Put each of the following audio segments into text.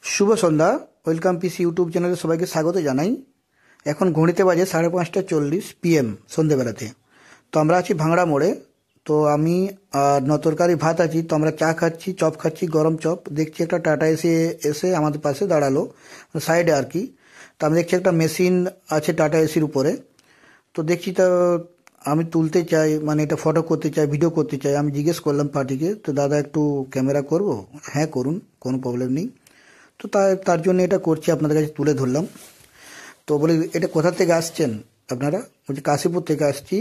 শুভ সন্ধ্যা। Welcome পিসি YouTube চ্যানেলে সবাইকে স্বাগত জানাই। এখন ঘড়িতে বাজে 5:30 PM সন্ধেবেলাতে। তো আমরা আছি ভাঙড়া মোড়ে। তো আমি আর তরকারি ভাত আছি। তো আমরা চা খাচ্ছি, চপ খাচ্ছি, গরম চপ। দেখছি একটা টাটা এসে এসে আমাদের পাশে দাঁড়ালো, সাইডে আর কি। তো আমি দেখছি একটা মেশিন আছে টাটা এসির উপরে। তো দেখছি, তো আমি তুলতে চাই, মানে এটা ফটো করতে চাই, ভিডিও করতে চাই। আমি জিজ্ঞেস করলাম পার্টিকে, তো দাদা একটু ক্যামেরা করবো? হ্যাঁ করুন, কোনো প্রবলেম নেই। তো তার জন্য এটা করছি, আপনাদের কাছে তুলে ধরলাম। তো বলি, এটা কোথা থেকে আসছেন আপনারা? বলছি কাশীপুর থেকে আসছি।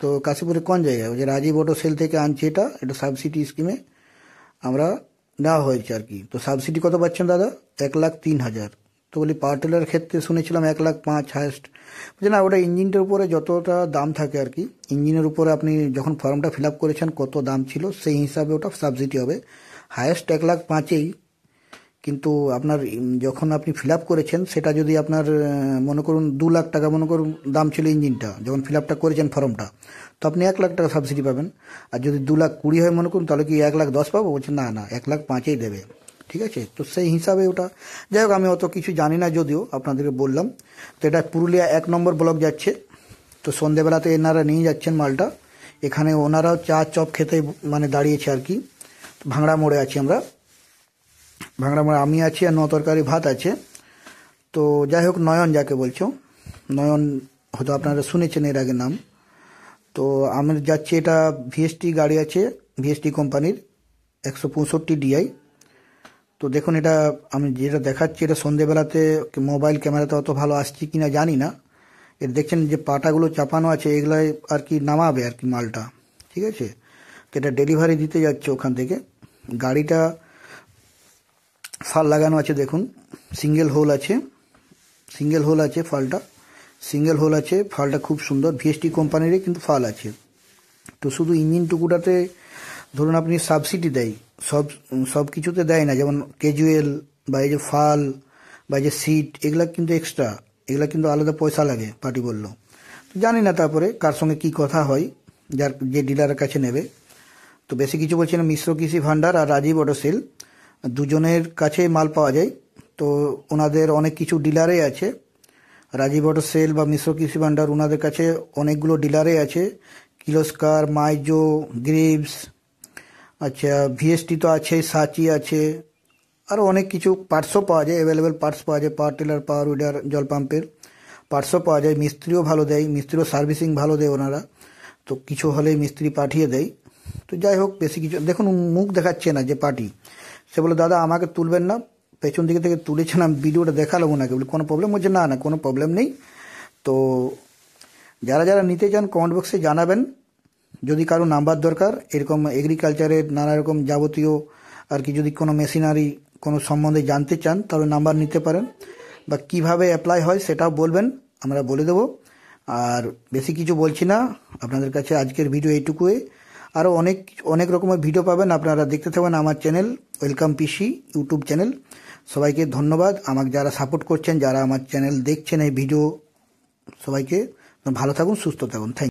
তো কাশীপুরে কোন জায়গায়? বলছে রাজীব অটো সেল থেকে আনছি। এটা সাবসিডি স্কিমে আমরা নেওয়া হয়েছে আর কি। তো সাবসিডি কত পাচ্ছেন দাদা? 1,03,000। তো বলি পাওয়ার টিলারের ক্ষেত্রে শুনেছিলাম 1,05,000 হায়েস্ট। বলছে না, ওটা ইঞ্জিনটার উপরে যতটা দাম থাকে আর কি, ইঞ্জিনের উপরে আপনি যখন ফর্মটা ফিল আপ করেছেন কত দাম ছিল সেই হিসাবে ওটা সাবসিডি হবে। হায়েস্ট 1,05,000। কিন্তু আপনার যখন আপনি ফিল আপ করেছেন সেটা যদি আপনার মনে করুন 2 লাখ টাকা মনে করুন দাম ছিল ইঞ্জিনটা, যখন ফিল আপটা করেছেন ফর্মটা, তো আপনি 1,00,000 টাকা সাবসিডি পাবেন। আর যদি 2,20,000 হয় মনে করুন, তাহলে কি 1,10,000 পাবো? বলছে না না, 1,05,000 দেবে। ঠিক আছে, তো সেই হিসাবে ওটা। যাই হোক, আমি অত কিছু জানি না, যদিও আপনাদেরকে বললাম। তো এটা পুরুলিয়া 1 নম্বর ব্লক যাচ্ছে। তো সন্ধেবেলাতে এনারা নিয়ে যাচ্ছেন মালটা। এখানে ওনারাও চা চপ খেতে মানে দাঁড়িয়েছে আর কি। ভাঙড়া মোড়ে আছি আমরা। ভাঙড়া মোড়ে আমি আছি, আর তরকারি ভাত আছে। তো যাই হোক, নয়ন যাকে বলছো, নয়ন হয়তো আপনারা শুনেছেন এর আগে নাম। তো আমি যাচ্ছি, এটা ভিএসটি গাড়ি আছে, ভিএসটি কোম্পানির 165 DI। তো দেখুন, এটা আমি যেটা দেখাচ্ছি, এটা সন্ধেবেলাতে মোবাইল ক্যামেরাতে অত ভালো আসছে কিনা জানি না। এর দেখছেন যে পাটাগুলো চাপানো আছে, এগুলাই আর কি নামাবে আর কি মালটা। ঠিক আছে, তো এটা ডেলিভারি দিতে যাচ্ছে ওখান থেকে। গাড়িটা ফাল লাগানো আছে, দেখুন সিঙ্গেল হোল আছে, সিঙ্গেল হোল আছে ফালটা, সিঙ্গেল হোল আছে ফালটা, খুব সুন্দর। ভিএসটি কোম্পানিরই কিন্তু ফাল আছে। তো শুধু ইঞ্জিন টুকুটাতে ধরুন আপনি সাবসিডি দেয়, সব সব কিছুতে দেয় না, যেমন ক্যাজুয়াল বা এই যে ফাল বা এই যে সিট, এগুলা কিন্তু এক্সট্রা, এগুলা কিন্তু আলাদা পয়সা লাগে পার্টি বললো। তো জানি না তারপরে কার সঙ্গে কি কথা হয়, যার যে ডিলারের কাছে নেবে। তো বেশি কিছু বলছি না, মিশ্র কৃষি ভান্ডার আর রাজীব অটো সেল দুজনের কাছে মাল পাওয়া যায়। তো ওনাদের অনেক কিছু ডিলারে আছে, রাজীব অটো সেল বা মিশ্র কৃষি ভান্ডার, ওনাদের কাছে অনেকগুলো ডিলারে আছে। কিলোস্কার, মাইজো, গ্রিভস, আচ্ছা ভিএসটি তো আছে, সাচি আছে, আরও অনেক কিছু পার্টসও পাওয়া যায়, অ্যাভেলেবেল পার্টস পাওয়া যায়। পাওয়ার টিলার, পাওয়ার উইডার, জল পাম্পের পার্টসও পাওয়া যায়। মিস্ত্রিও ভালো দেয়, মিস্ত্রিও সার্ভিসিং ভালো দেয় ওনারা। তো কিছু হলে মিস্ত্রি পাঠিয়ে দেয়। তো যাই হোক, বেশি কিছু দেখুন, মুখ দেখাচ্ছে না যে পার্টি। সে বলে দাদা আমাকে তুলবেন না, পেছন দিকে থেকে তুলেছিলাম, ভিডিওটা দেখালাম ওনাকে। বলে কোনো প্রবলেম হচ্ছে? না না, কোনো প্রবলেম নেই। তো যারা যারা নিতে চান কমেন্ট বক্সে জানাবেন। যদি কারো নাম্বার দরকার, এরকম এগ্রিকালচারের নানা রকম যাবতীয় আর কি, যদি কোনো মেশিনারি কোনো সম্বন্ধে জানতে চান, তাহলে নাম্বার নিতে পারেন। বা কিভাবে অ্যাপ্লাই হয় সেটাও বলবেন, আমরা বলে দেবো। আর বেশি কিছু বলছি না, আপনাদের কাছে আজকের ভিডিও এইটুকুই। আরও অনেক অনেক রকমের ভিডিও পাবেন, আপনারা দেখতে থাকবেন আমার চ্যানেল ওয়েলকাম পিসি ইউটিউব চ্যানেল। সবাইকে ধন্যবাদ, আমাকে যারা সাপোর্ট করছেন, যারা আমার চ্যানেল দেখছেন এই ভিডিও, সবাইকে ভালো থাকুন, সুস্থ থাকুন। Thank you.